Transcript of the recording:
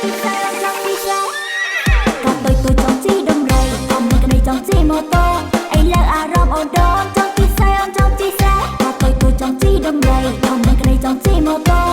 ពីសែចង់ពីសែក៏tôiចង់ជីដំរីក៏មិនក្តីចង់ជីម៉ូតូឥឡូវអារម្មណ៍អូនដនចង់ពីសែចង់ពីសែក៏tôiចង់ជីដំរីក៏មិនក្តីចង់ជីម៉ូតូ